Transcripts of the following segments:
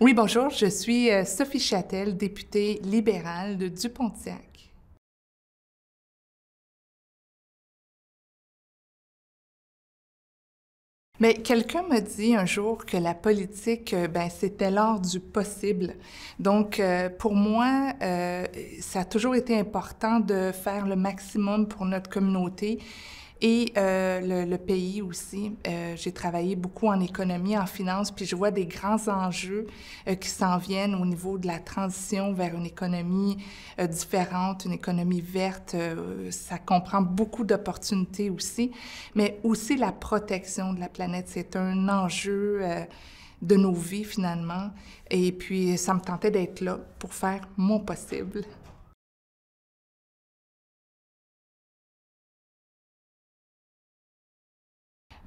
Oui, bonjour, je suis Sophie Châtel, députée libérale de Dupontiac. Mais quelqu'un m'a dit un jour que la politique, c'était l'art du possible. Donc, pour moi, ça a toujours été important de faire le maximum pour notre communauté et le pays aussi. J'ai travaillé beaucoup en économie, en finance, puis je vois des grands enjeux qui s'en viennent au niveau de la transition vers une économie différente, une économie verte. Ça comprend beaucoup d'opportunités aussi, mais aussi la protection de la planète. C'est un enjeu de nos vies finalement. Et puis, ça me tentait d'être là pour faire mon possible.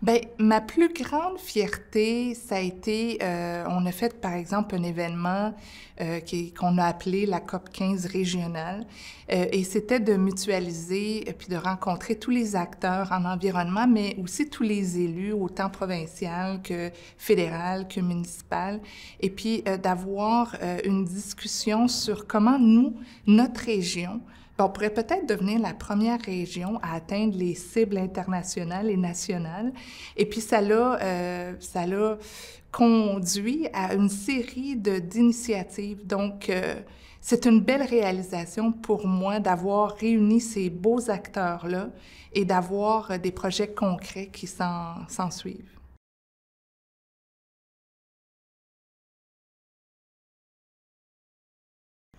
Bien, ma plus grande fierté, ça a été, on a fait par exemple un événement qu'on a appelé la COP 15 régionale, et c'était de mutualiser puis de rencontrer tous les acteurs en environnement, mais aussi tous les élus, autant provincial que fédéral que municipal, et puis d'avoir une discussion sur comment nous, notre région, on pourrait peut-être devenir la première région à atteindre les cibles internationales et nationales. Et puis ça l'a conduit à une série d'initiatives. Donc, c'est une belle réalisation pour moi d'avoir réuni ces beaux acteurs-là et d'avoir des projets concrets qui s'en suivent.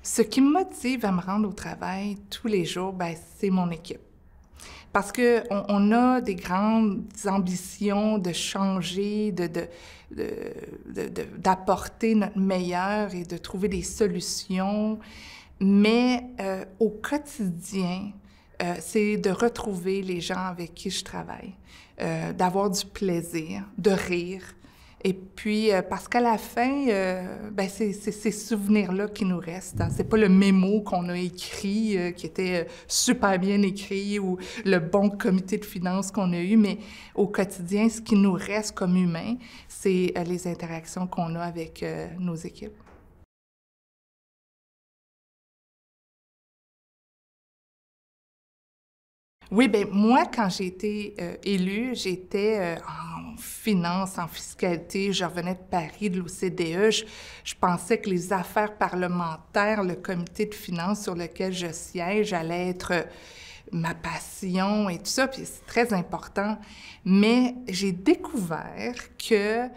Ce qui me motive à me rendre au travail tous les jours, c'est mon équipe. Parce qu'on a des grandes ambitions de changer, d'apporter notre meilleur et de trouver des solutions. Mais au quotidien, c'est de retrouver les gens avec qui je travaille, d'avoir du plaisir, de rire. Et puis, parce qu'à la fin, c'est ces souvenirs-là qui nous restent. Hein. C'est pas le mémo qu'on a écrit, qui était super bien écrit, ou le bon comité de finances qu'on a eu, mais au quotidien, ce qui nous reste comme humains, c'est les interactions qu'on a avec nos équipes. Oui, bien, moi, quand j'ai été élue, j'étais en finance, en fiscalité. Je revenais de Paris, de l'OCDE. Je pensais que les affaires parlementaires, le comité de finances sur lequel je siège, allait être ma passion et tout ça, puis c'est très important. Mais j'ai découvert que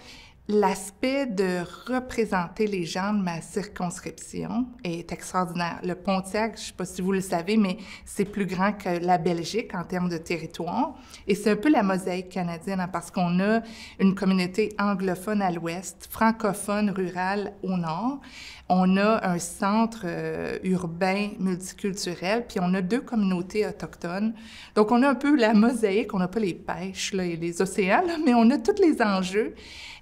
l'aspect de représenter les gens de ma circonscription est extraordinaire. Le Pontiac, je ne sais pas si vous le savez, mais c'est plus grand que la Belgique en termes de territoire. Et c'est un peu la mosaïque canadienne, hein, parce qu'on a une communauté anglophone à l'ouest, francophone rurale au nord. On a un centre urbain multiculturel, puis on a deux communautés autochtones. Donc, on a un peu la mosaïque, on n'a pas les pêches là, et les océans, là, mais on a tous les enjeux.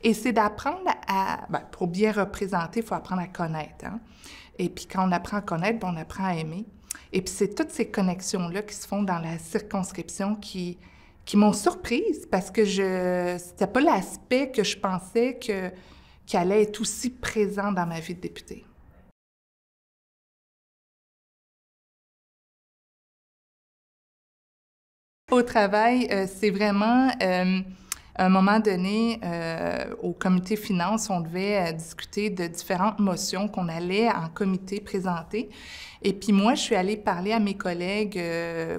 Et c'est d'apprendre pour bien représenter, il faut apprendre à connaître. Hein? Et puis quand on apprend à connaître, on apprend à aimer. Et puis c'est toutes ces connexions-là qui se font dans la circonscription qui m'ont surprise parce que c'était pas l'aspect que je pensais qui allait être aussi présent dans ma vie de députée. Au travail, c'est vraiment... à un moment donné, au comité finances, on devait discuter de différentes motions qu'on allait en comité présenter. Et puis moi, je suis allée parler à mes collègues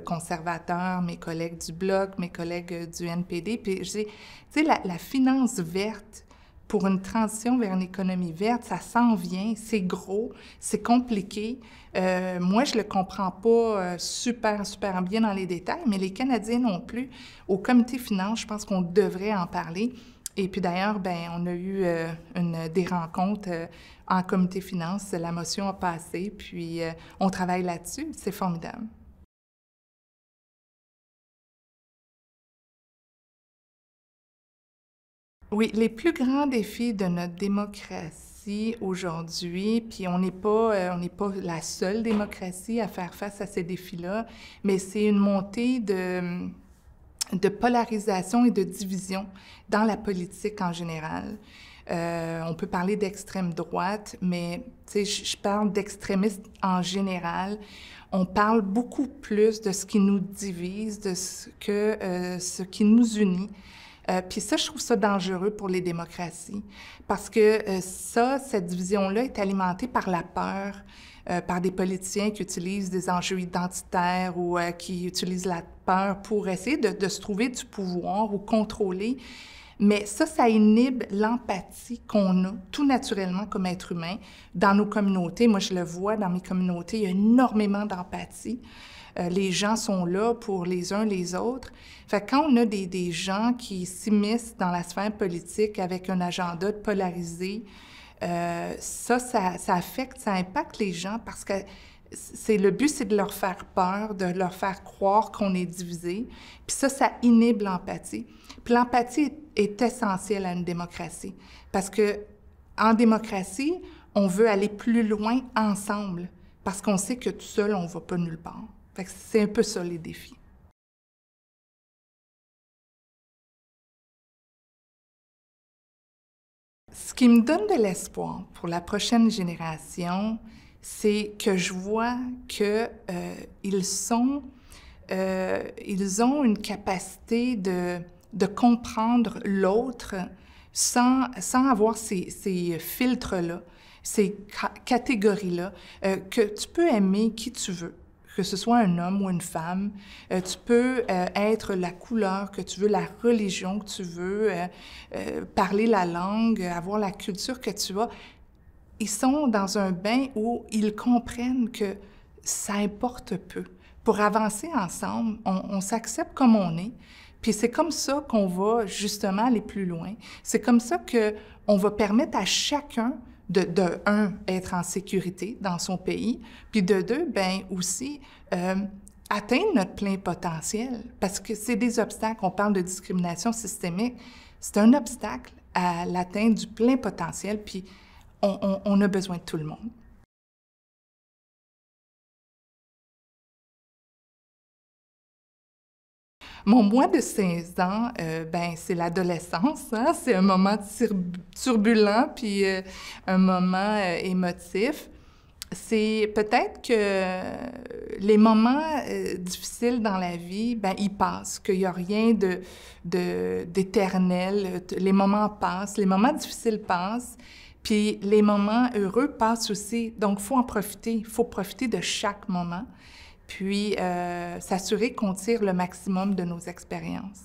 conservateurs, mes collègues du Bloc, mes collègues du NPD, puis je dis, tu sais, la finance verte, pour une transition vers une économie verte, ça s'en vient, c'est gros, c'est compliqué. Moi, je le comprends pas super bien dans les détails, mais les Canadiens non plus. Au comité finance, je pense qu'on devrait en parler. Et puis d'ailleurs, on a eu des rencontres en comité finance. La motion a passé, puis on travaille là-dessus. C'est formidable. Oui, les plus grands défis de notre démocratie aujourd'hui, puis on n'est pas la seule démocratie à faire face à ces défis-là, mais c'est une montée de polarisation et de division dans la politique en général. On peut parler d'extrême droite, mais je parle d'extrémistes en général. On parle beaucoup plus de ce qui nous divise, de ce qui nous unit. Puis ça, je trouve ça dangereux pour les démocraties, parce que cette division-là est alimentée par la peur, par des politiciens qui utilisent des enjeux identitaires ou qui utilisent la peur pour essayer de se trouver du pouvoir ou contrôler. Mais ça inhibe l'empathie qu'on a tout naturellement comme être humain dans nos communautés. Moi, je le vois dans mes communautés, il y a énormément d'empathie. Les gens sont là pour les uns les autres. Fait que quand on a des gens qui s'immiscent dans la sphère politique avec un agenda polarisé, ça affecte, ça impacte les gens parce que le but, c'est de leur faire peur, de leur faire croire qu'on est divisé. Puis ça inhibe l'empathie. Puis l'empathie est essentielle à une démocratie parce que en démocratie, on veut aller plus loin ensemble parce qu'on sait que tout seul, on ne va pas nulle part. Fait que c'est un peu ça, les défis. Ce qui me donne de l'espoir pour la prochaine génération, c'est que je vois ils ont une capacité de comprendre l'autre sans avoir ces filtres-là, ces catégories-là, que tu peux aimer qui tu veux, que ce soit un homme ou une femme. Tu peux être la couleur que tu veux, la religion que tu veux, parler la langue, avoir la culture que tu as. Ils sont dans un bain où ils comprennent que ça importe peu. Pour avancer ensemble, on s'accepte comme on est, puis c'est comme ça qu'on va justement aller plus loin. C'est comme ça qu'on va permettre à chacun de un, être en sécurité dans son pays, puis de deux, bien aussi atteindre notre plein potentiel, parce que c'est des obstacles. On parle de discrimination systémique, c'est un obstacle à l'atteinte du plein potentiel, puis on a besoin de tout le monde. Mon mois de 16 ans, ben c'est l'adolescence, hein? C'est un moment turbulent, puis un moment émotif. C'est peut-être que les moments difficiles dans la vie, ben ils passent, qu'il n'y a rien d'éternel. Les moments passent, les moments difficiles passent, puis les moments heureux passent aussi. Donc, il faut en profiter, il faut profiter de chaque moment, puis s'assurer qu'on tire le maximum de nos expériences.